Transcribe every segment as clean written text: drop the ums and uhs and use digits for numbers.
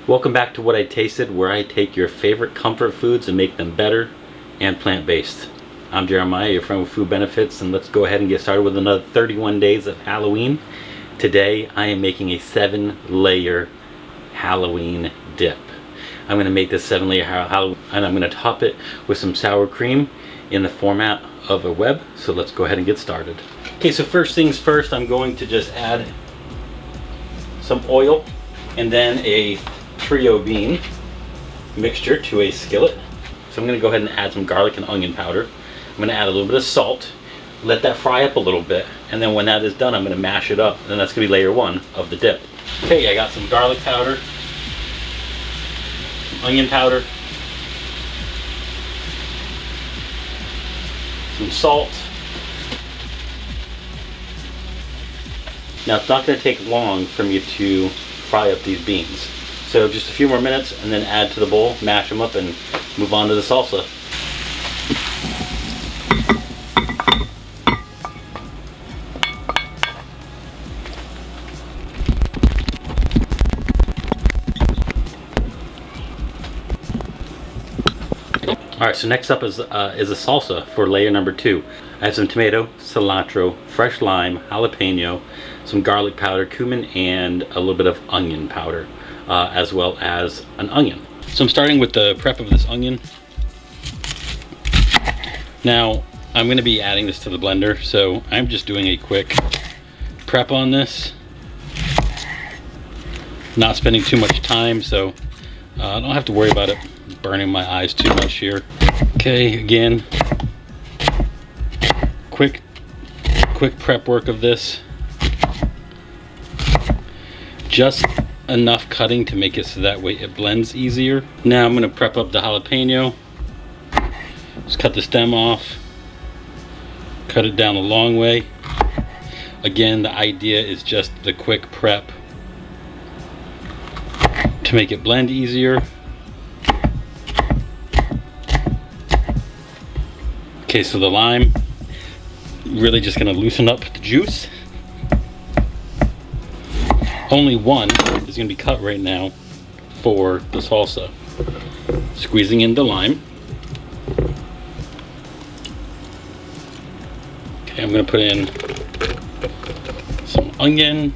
Welcome back to What I Tasted, where I take your favorite comfort foods and make them better and plant-based. I'm Jeremiah, your friend with food benefits, and let's go ahead and get started with another 31 days of Halloween. Today I am making a 7-layer Halloween dip. I'm going to make this 7-layer Halloween, and I'm going to top it with some sour cream in the format of a web. So let's go ahead and get started. Okay, so first things first, I'm going to just add some oil and then a trio bean mixture to a skillet. So I'm going to go ahead and add some garlic and onion powder. I'm going to add a little bit of salt, let that fry up a little bit, and then when that is done I'm going to mash it up, and that's going to be layer 1 of the dip. Okay, I got some garlic powder, some onion powder, some salt. Now it's not going to take long for me to fry up these beans. So just a few more minutes and then add to the bowl, mash them up, and move on to the salsa. Alright, so next up is a salsa for layer number 2. I have some tomato, cilantro, fresh lime, jalapeno, some garlic powder, cumin, and a little bit of onion powder, as well as an onion. So I'm starting with the prep of this onion. Now, I'm going to be adding this to the blender, so I'm just doing a quick prep on this. Not spending too much time, so I don't have to worry about it burning my eyes too much here. Okay, again, quick prep work of this. Just enough cutting to make it so that way it blends easier. Now I'm going to prep up the jalapeno. Just cut the stem off, cut it down a long way. Again, the idea is just the quick prep to make it blend easier. Okay, so the lime, really just going to loosen up the juice. Only one is going to be cut right now for the salsa. Squeezing in the lime. Okay, I'm going to put in some onion.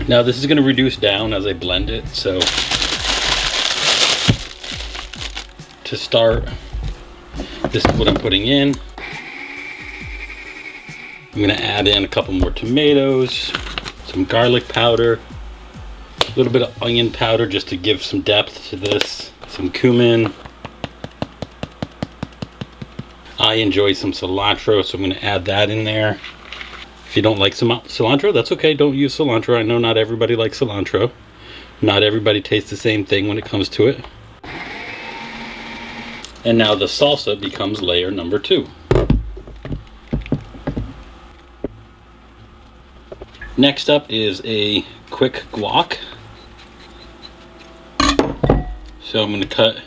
Now this is going to reduce down as I blend it, so to start, this is what I'm putting in. I'm going to add in a couple more tomatoes, some garlic powder, a little bit of onion powder just to give some depth to this, some cumin. I enjoy some cilantro, so I'm going to add that in there. If you don't like cilantro, that's okay. Don't use cilantro. I know not everybody likes cilantro. Not everybody tastes the same thing when it comes to it. And now the salsa becomes layer number 2. Next up is a quick guac. So I'm going to cut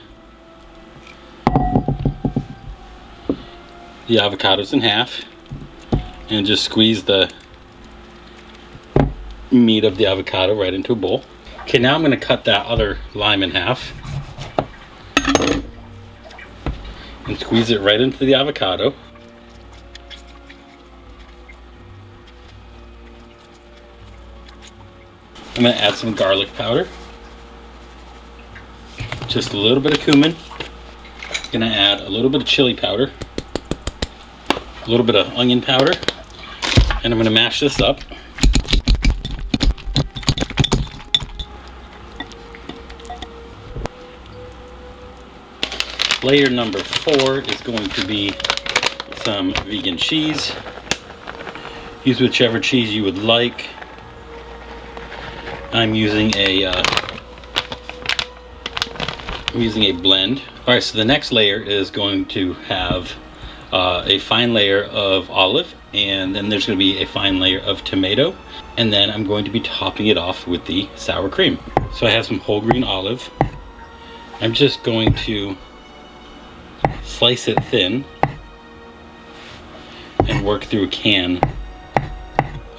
the avocados in half and just squeeze the meat of the avocado right into a bowl. Okay, now I'm going to cut that other lime in half and squeeze it right into the avocado. I'm going to add some garlic powder, just a little bit of cumin. I'm going to add a little bit of chili powder, a little bit of onion powder, and I'm going to mash this up. Layer number 4 is going to be some vegan cheese. Use whichever cheese you would like. I'm using a blend. All right, so the next layer is going to have a fine layer of olive, and then there's going to be a fine layer of tomato, and then I'm going to be topping it off with the sour cream. So I have some whole green olive. I'm just going to slice it thin and work through a can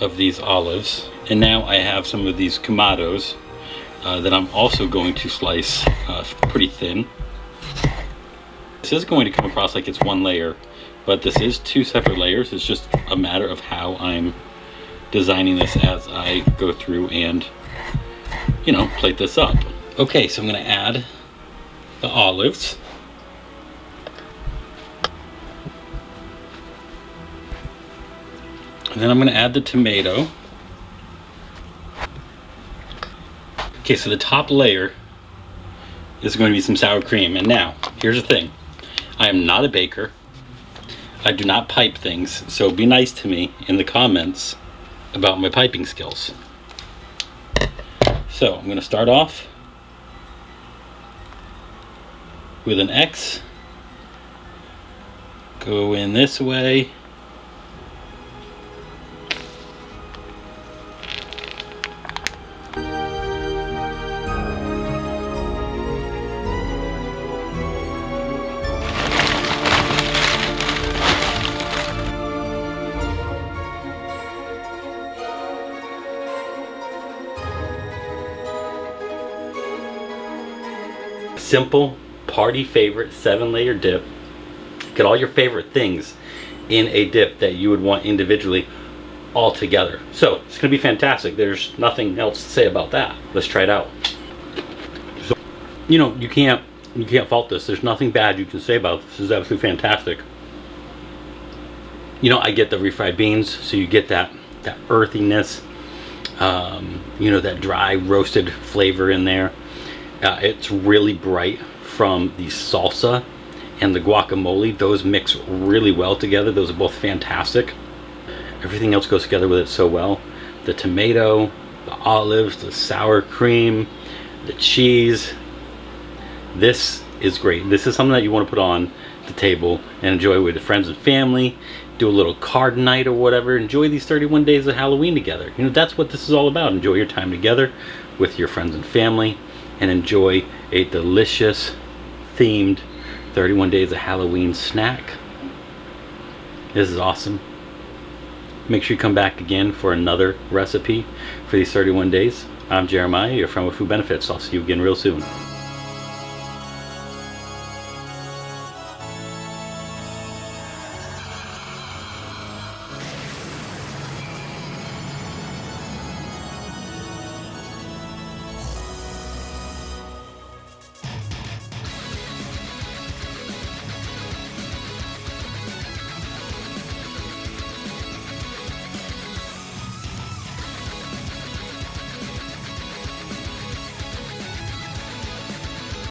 of these olives. And now I have some of these kamados that I'm also going to slice pretty thin. This is going to come across like it's one layer, but this is two separate layers. It's just a matter of how I'm designing this as I go through and, you know, plate this up. Okay, so I'm going to add the olives. And then I'm going to add the tomato. Okay, so the top layer is going to be some sour cream. And now, here's the thing. I am not a baker. I do not pipe things, so be nice to me in the comments about my piping skills. So I'm going to start off with an X. Go in this way. Simple party favorite 7-layer dip. Get all your favorite things in a dip that you would want individually all together. So it's gonna be fantastic. There's nothing else to say about that. Let's try it out. So, you know, you can't fault this. There's nothing bad you can say about this. This is absolutely fantastic. You know, I get the refried beans, so you get that earthiness, you know, that dry roasted flavor in there. It's really bright from the salsa and the guacamole. Those mix really well together. Those are both fantastic. Everything else goes together with it so well. The tomato, the olives, the sour cream, the cheese. This is great. This is something that you want to put on the table and enjoy with friends and family. Do a little card night or whatever. Enjoy these 31 days of Halloween together. You know, that's what this is all about. Enjoy your time together with your friends and family, and enjoy a delicious themed 31 days of Halloween snack. This is awesome. Make sure you come back again for another recipe for these 31 days. I'm Jeremiah, your friend with Food Benefits. I'll see you again real soon.